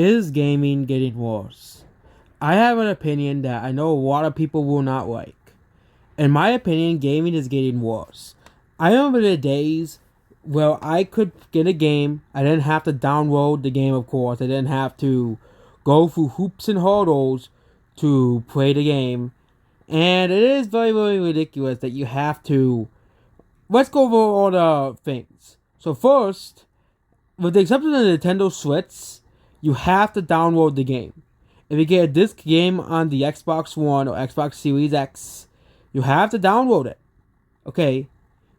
Is gaming getting worse? I have an opinion that I know a lot of people will not like. In my opinion, gaming is getting worse. I remember the days where I could get a game. I didn't have to download the game, of course. I didn't have to go through hoops and hurdles to play the game. And it is very, very ridiculous that you have to. Let's go over all the things. So, first, with the exception of the Nintendo Switch, you have to download the game. If you get a disc game on the Xbox One or Xbox Series X, you have to download it. Okay?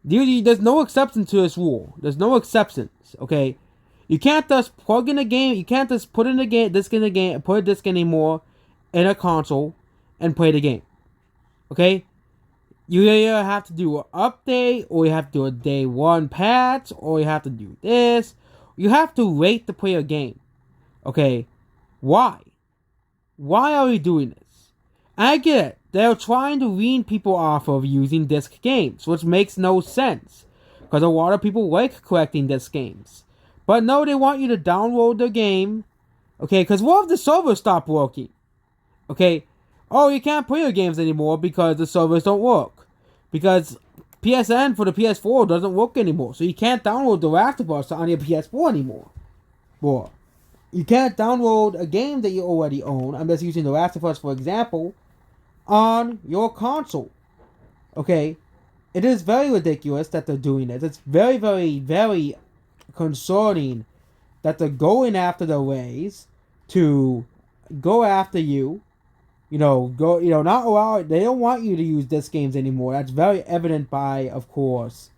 There's no exception to this rule. There's no exceptions. Okay? You can't just plug in a game. You can't just put in a game, disc in a game, put a disc anymore in a console and play the game. Okay? You either have to do an update, or you have to do a day one patch, or you have to do this. You have to wait to play a game. Okay? Why? Why are we doing this? I get it. They're trying to wean people off of using disc games, which makes no sense. Because a lot of people like collecting disc games. But no, they want you to download the game. Okay, because what if the servers stop working? Okay? Oh, you can't play your games anymore because the servers don't work. Because PSN for the PS4 doesn't work anymore. So you can't download The Last of Us on your PS4 anymore. Or you can't download a game that you already own. I'm just using The Last of Us for example. On your console. Okay? It is very ridiculous that they're doing this. It's very, very, very concerning that they're going after the ways to go after you. Not allow it. They don't want you to use disc games anymore. That's very evident by, of course,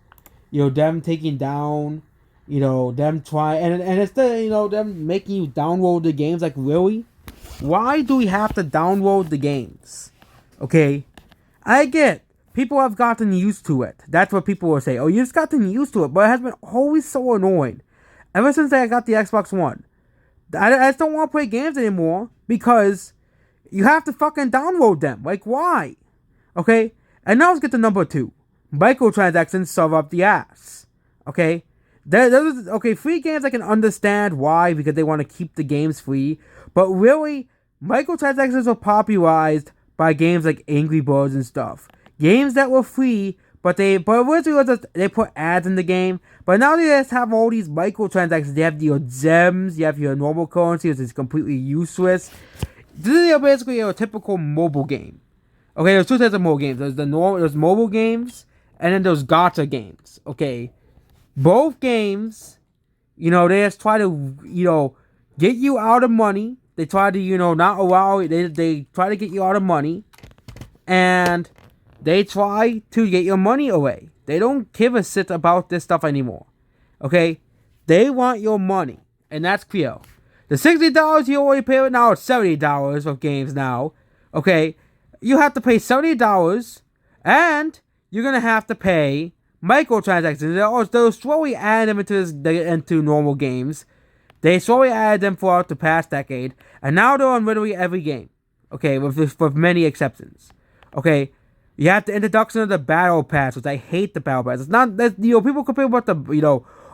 them taking down, them trying, and it's them making you download the games. Like, really? Why do we have to download the games? Okay? I get people have gotten used to it. That's what people will say. Oh, you just gotten used to it. But it has been always so annoying. Ever since I got the Xbox One. I just don't want to play games anymore because you have to fucking download them. Like, why? Okay? And now let's get to number 2. Microtransactions serve up the ass. Okay? Free games I can understand why, because they want to keep the games free. But really, microtransactions are popularized by games like Angry Birds and stuff. Games that were free, but originally they put ads in the game. But now they just have all these microtransactions. They have your gems, you have your normal currency, which is completely useless. This is basically a typical mobile game. Okay, there's two types of mobile games. There's mobile games, and then there's gacha games. Okay, both games, they just try to, get you out of money. They try to, not allow it. They try to get you out of money, and they try to get your money away. They don't give a shit about this stuff anymore. Okay, they want your money, and that's clear. The $60 you already pay, now it's $70 for games now. Okay, you have to pay $70, and you're gonna have to pay microtransactions. They'll slowly add them into normal games. They slowly added them throughout the past decade, and now they're on literally every game. Okay, with many exceptions. Okay, you have the introduction of the Battle Pass, which I hate the Battle Pass. It's not that, people complain about the,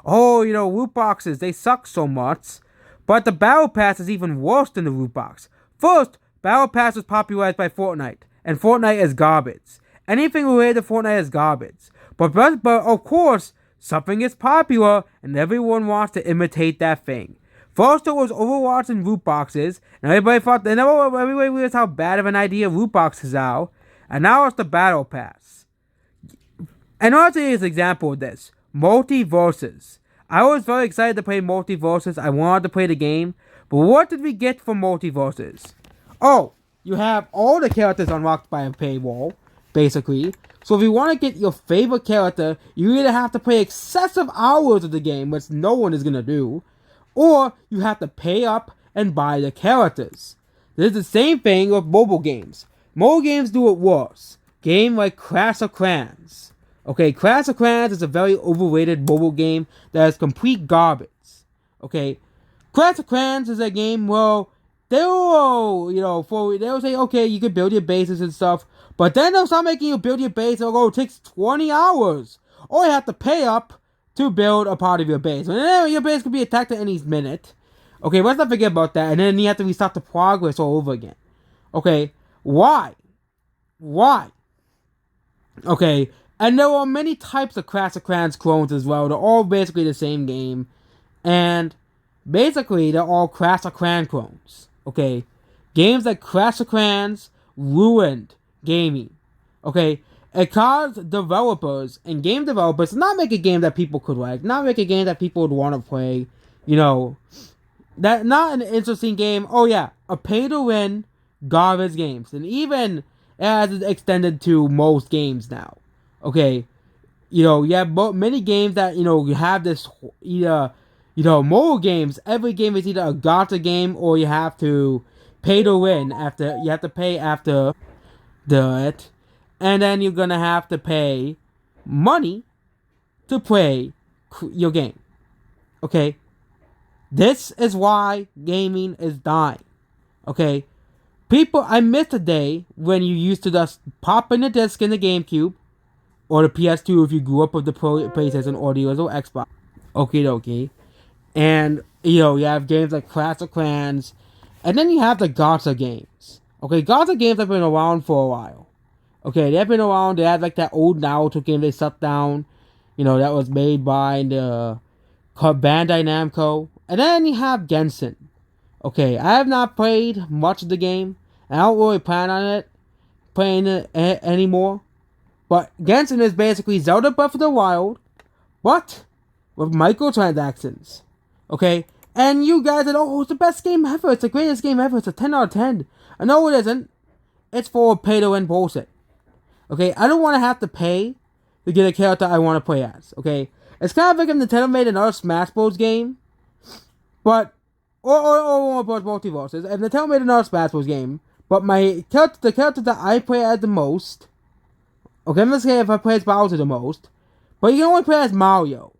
loot boxes, they suck so much. But the Battle Pass is even worse than the loot box. First, Battle Pass was popularized by Fortnite, and Fortnite is garbage. Anything related to Fortnite is garbage. But of course, something is popular, and everyone wants to imitate that thing. First, it was Overwatch and loot boxes, and everybody realized how bad of an idea loot boxes are, and now it's the Battle Pass. And I'll tell you an example of this. Multiverses. I was very excited to play Multiverses. I wanted to play the game. But what did we get from Multiverses? Oh, you have all the characters unlocked by a paywall, basically. So if you want to get your favorite character, you either have to play excessive hours of the game, which no one is going to do, or you have to pay up and buy the characters. This is the same thing with mobile games. Mobile games do it worse. Game like Clash of Clans. Okay, Clash of Clans is a very overrated mobile game that is complete garbage. Okay, Clash of Clans is a game where they'll say, okay, you can build your bases and stuff, but then they'll start making you build your base. It takes 20 hours, or you have to pay up to build a part of your base. And then your base could be attacked at any minute. Okay, let's not forget about that. And then you have to restart the progress all over again. Okay, why? Why? Okay, and there are many types of Clash of Clans clones as well. They're all basically the same game. And basically, they're all Clash of Clans clones. Okay, games like Clash of Clans ruined gaming. Okay, it caused developers and game developers to not make a game that people could like, not make a game that people would want to play. You know, that not an interesting game. Oh yeah, a pay to win garbage games, and even it has extended to most games now. Okay, you know, you have many games that you have this either mobile games. Every game is either a gacha game or you have to pay to win. After you have to pay after it, and then you're gonna have to pay money to play your game. Okay, this is why gaming is dying. Okay, people, I miss the day when you used to just pop in the disc in the GameCube or the PS2 if you grew up with the PlayStation or the original Xbox. Okay. And, you have games like Clash of Clans, and then you have the gacha games. Okay, gacha games have been around for a while. Okay, they've been around. They had like that old Naruto game they shut down, that was made by the Bandai Namco. And then you have Genshin. Okay, I have not played much of the game, and I don't really plan on playing it anymore. But Genshin is basically Zelda Breath of the Wild, but with microtransactions. Okay? And you guys are, it's the best game ever. It's the greatest game ever. It's a 10 out of 10. No, it isn't. It's for pay-to-win bullshit. Okay? I don't want to have to pay to get a character I want to play as. Okay? It's kind of like if Nintendo made another Smash Bros. Game, but or Bros. Multiverses. If Nintendo made another Smash Bros. Game, but the character that I play as the most, okay, let's say if I play as Bowser the most, but you can only play as Mario.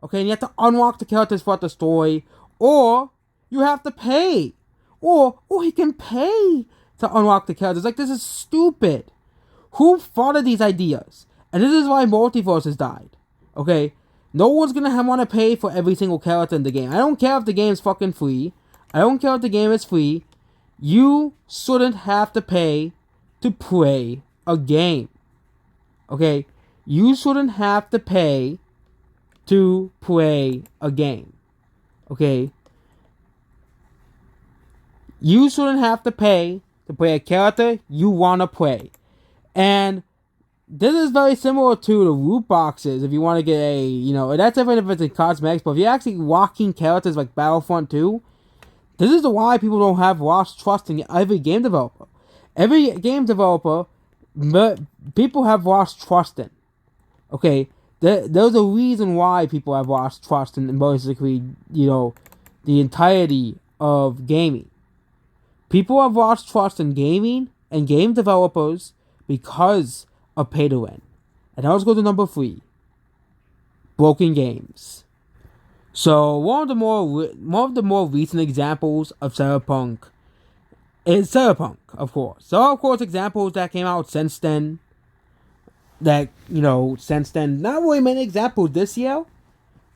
Okay, and you have to unlock the characters throughout the story, or you have to pay. Or you can pay to unlock the characters. Like, this is stupid. Who thought of these ideas? And this is why multiverses died. Okay? No one's gonna want to pay for every single character in the game. I don't care if the game's fucking free. I don't care if the game is free. You shouldn't have to pay to play a game. Okay? You shouldn't have to pay to play a game. Okay? You shouldn't have to pay to play a character you want to play. And this is very similar to the loot boxes. If you want to get that's different if it's in cosmetics, but if you're actually walking characters like Battlefront 2, this is why people don't have lost trust in every game developer. Every game developer, people have lost trust in. Okay? There's a reason why people have lost trust in basically, the entirety of gaming. People have lost trust in gaming and game developers because of pay to win. And now let's go to number 3. Broken games. So one of the more recent examples of Cyberpunk is Cyberpunk, of course. So of course examples that came out since then. Not really many examples this year.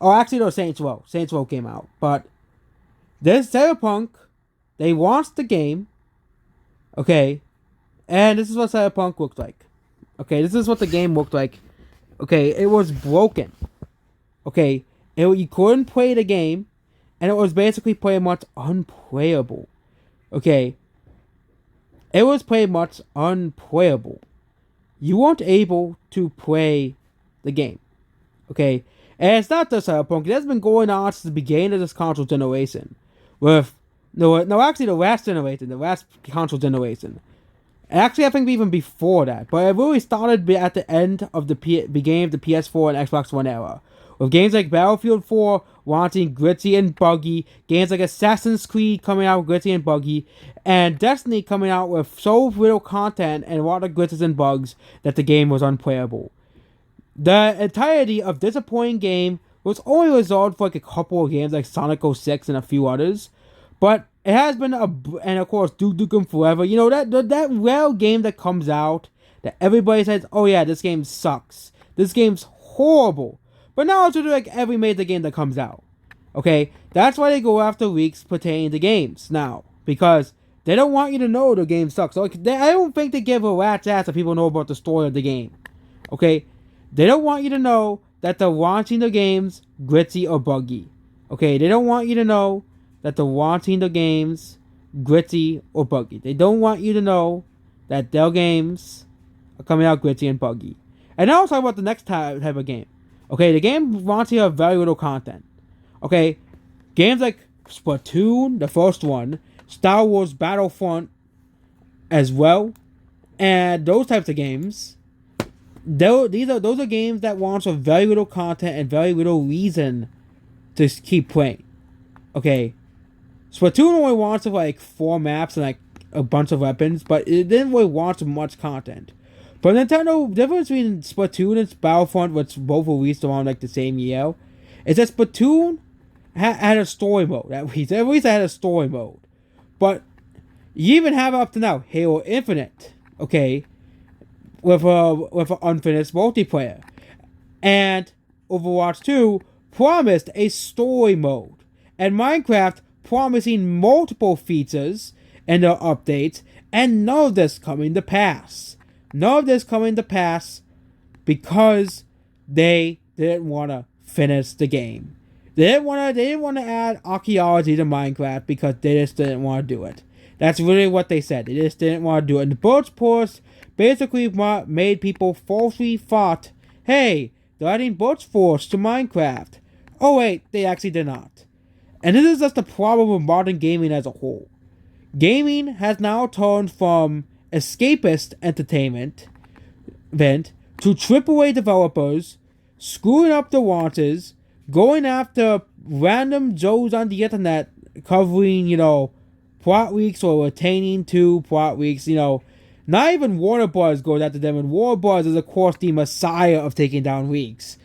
Oh, actually, no, Saints Row. Saints Row came out. But this Cyberpunk, they launched the game. Okay. And this is what Cyberpunk looked like. Okay, this is what the game looked like. Okay, it was broken. Okay, you couldn't play the game. And it was basically pretty much unplayable. Okay. It was pretty much unplayable. You weren't able to play the game. Okay? And it's not just Cyberpunk. It has been going on since the beginning of this console generation. The last generation. The last console generation. Actually, I think even before that. But it really started at the end of the beginning of the PS4 and Xbox One era. With games like Battlefield 4 launching gritty and buggy, games like Assassin's Creed coming out gritty and buggy, and Destiny coming out with so little content and a lot of glitches and bugs that the game was unplayable. The entirety of disappointing game was only resolved for like a couple of games like Sonic 06 and a few others, but it has been and of course Duke Nukem Forever. That rare game that comes out that everybody says, oh yeah, this game sucks. This game's horrible. But now it's like every major game that comes out. Okay? That's why they go after leaks pertaining to games now, because they don't want you to know the game sucks. So I don't think they give a rat's ass if people know about the story of the game. Okay, they don't want you to know that they're launching the games glitzy or buggy. Okay, they don't want you to know that they're launching the games glitzy or buggy. They don't want you to know that their games are coming out glitzy and buggy. And now I'll talk about the next type of game. Okay, the game wants you to have very little content. Okay, games like Splatoon, the first one, Star Wars Battlefront as well, and those types of games. Those are games that want very little content and very little reason to keep playing. Okay, Splatoon only wants like 4 maps and like a bunch of weapons, but it didn't really want much content. But Nintendo, the difference between Splatoon and Battlefront, which both released around like the same year, is that Splatoon had a story mode. At least it had a story mode. But you even have up to now Halo Infinite, okay, with an unfinished multiplayer, and Overwatch 2 promised a story mode, and Minecraft promising multiple features in their updates, and none of this coming to pass. None of this coming to pass because they didn't want to finish the game. They didn't want to add archaeology to Minecraft because they just didn't want to do it. That's really what they said. They just didn't want to do it. And the Birch Forest basically made people falsely thought, hey, they're adding Birch Forest to Minecraft. Oh wait, they actually did not. And this is just the problem with modern gaming as a whole. Gaming has now turned from escapist entertainment event to AAA developers screwing up the launches, going after random Joes on the internet covering, plot leaks or retaining to plot leaks, Not even Warner Bros. Goes after them, and Warner Bros. Is, of course, the messiah of taking down leaks.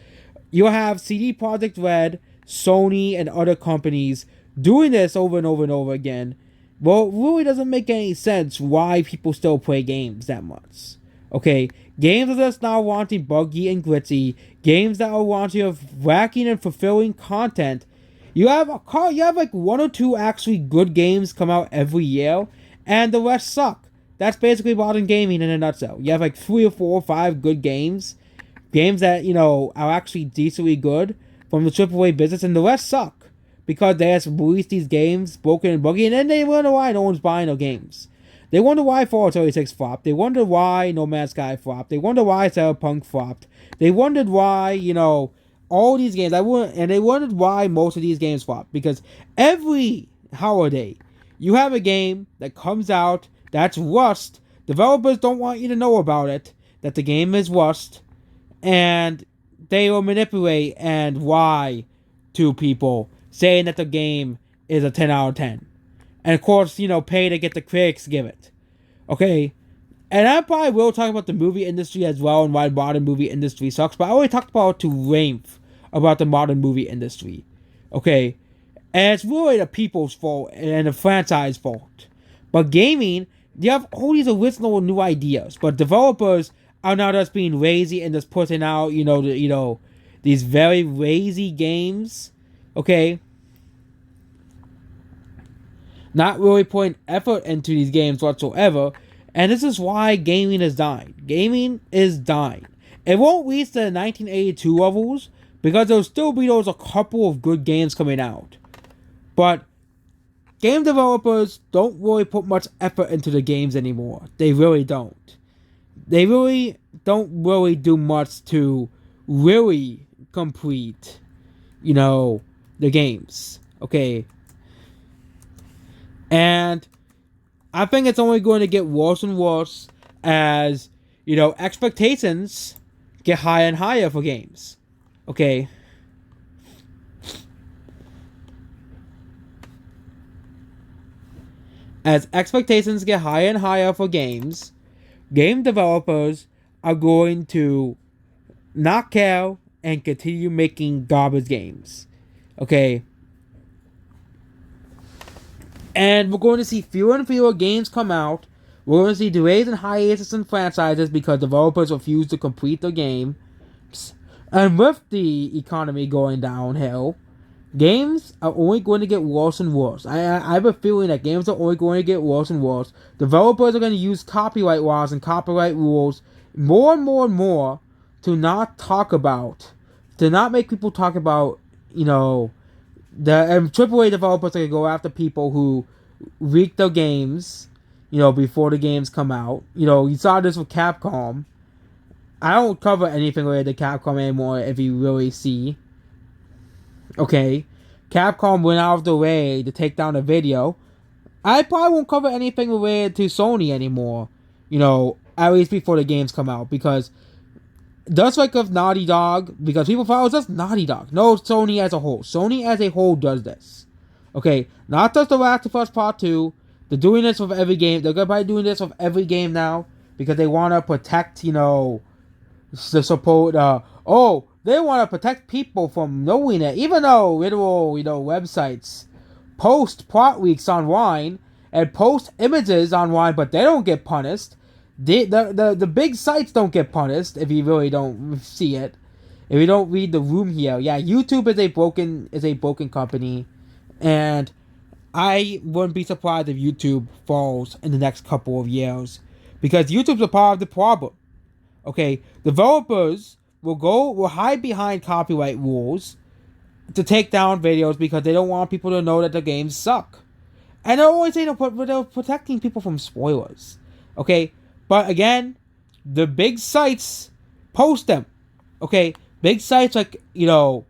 You have CD Projekt Red, Sony, and other companies doing this over and over and over again. Well, it really doesn't make any sense why people still play games that much. Okay, games are just now wanting buggy and glitzy. Games that are wanting of wacky and fulfilling content. You have like 1 or 2 actually good games come out every year, and the rest suck. That's basically modern gaming in a nutshell. You have like 3 or 4 or 5 good games that are actually decently good from the AAA business, and the rest suck because they just release these games broken and buggy, and then they wonder why no one's buying their games. They wonder why Fallout 76 flopped. They wonder why No Man's Sky flopped. They wonder why Cyberpunk flopped. They wondered why, all these games. They wondered why most of these games flopped. Because every holiday, you have a game that comes out that's rust. Developers don't want you to know about it, that the game is rust. And they will manipulate and lie to people, saying that the game is a 10 out of 10. And of course, pay to get the critics give it. Okay? And I probably will talk about the movie industry as well and why the modern movie industry sucks, but I already talked about to length about the modern movie industry. Okay? And it's really the people's fault and the franchise fault. But gaming, you have all these original new ideas, but developers are now just being lazy and just putting out, these very lazy games. Okay? Not really putting effort into these games whatsoever, and this is why gaming is dying. Gaming is dying. It won't reach the 1982 levels, because there'll still be a couple of good games coming out. But game developers don't really put much effort into the games anymore. They really don't. They really don't really do much to really complete, the games. Okay? And I think it's only going to get worse and worse as, expectations get higher and higher for games. Okay? As expectations get higher and higher for games, game developers are going to not care and continue making garbage games. Okay? And we're going to see fewer and fewer games come out. We're going to see delays and hiatus in franchises because developers refuse to complete their games. And with the economy going downhill, Games are only going to get worse and worse. I have a feeling that games are only going to get worse and worse. Developers are going to use copyright laws and copyright rules more and more and more to not talk about, to not make people talk about, you know, the AAA developers are going to go after people who leak their games, you know, before the games come out. You know, you saw this with Capcom. I don't cover anything related to Capcom anymore if you really see. Okay? Capcom went out of the way to take down a video. I probably won't cover anything related to Sony anymore. You know, at least before the games come out. Because just like of Naughty Dog, because people thought it was just Naughty Dog. No, Sony as a whole. Sony as a whole does this. Okay? Not just The Last of Us Part 2. They're doing this with every game. They're probably doing this with every game now. Because they want to protect, you know, the support. They want to protect people from knowing it. Even though literal, you know, websites post plot leaks online and post images online, but they don't get punished. The big sites don't get punished if you really don't see it. If you don't read the room here, yeah, YouTube is a broken company, and I wouldn't be surprised if YouTube falls in the next couple of years, because YouTube's a part of the problem. Okay, developers will hide behind copyright rules to take down videos because they don't want people to know that the games suck. And they're always saying they're protecting people from spoilers. Okay, but again, the big sites post them. Okay, big sites like IGN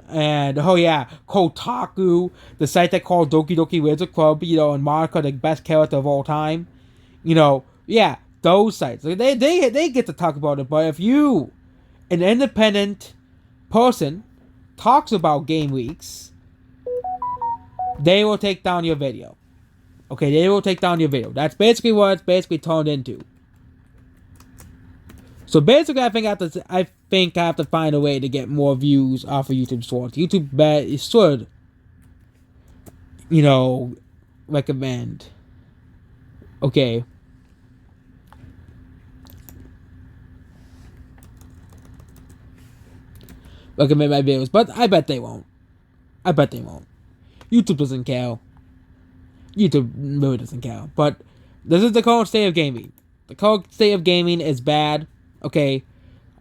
and Kotaku, the site that called Doki Doki Wizard Club, and Monica the best character of all time. Those sites, they get to talk about it. But if you, an independent person, talks about game leaks, they will take down your video. Okay, they will take down your video. That's basically what it's basically turned into. So basically, I think I have to find a way to get more views off of YouTube Shorts. YouTube should, recommend. Okay. Recommend my videos, but I bet they won't. YouTube doesn't care. YouTube really doesn't care. But this is the current state of gaming. The current state of gaming is bad. Okay.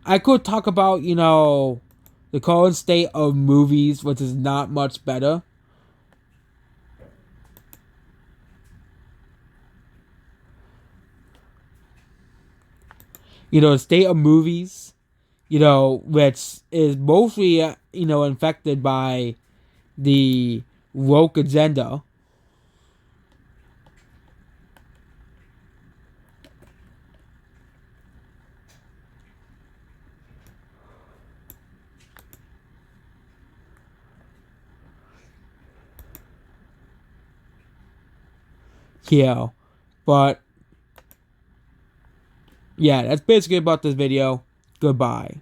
I could talk about, the current state of movies, which is not much better. The state of movies, which is mostly, infected by the woke agenda. Yeah, but yeah, that's basically about this video. Goodbye.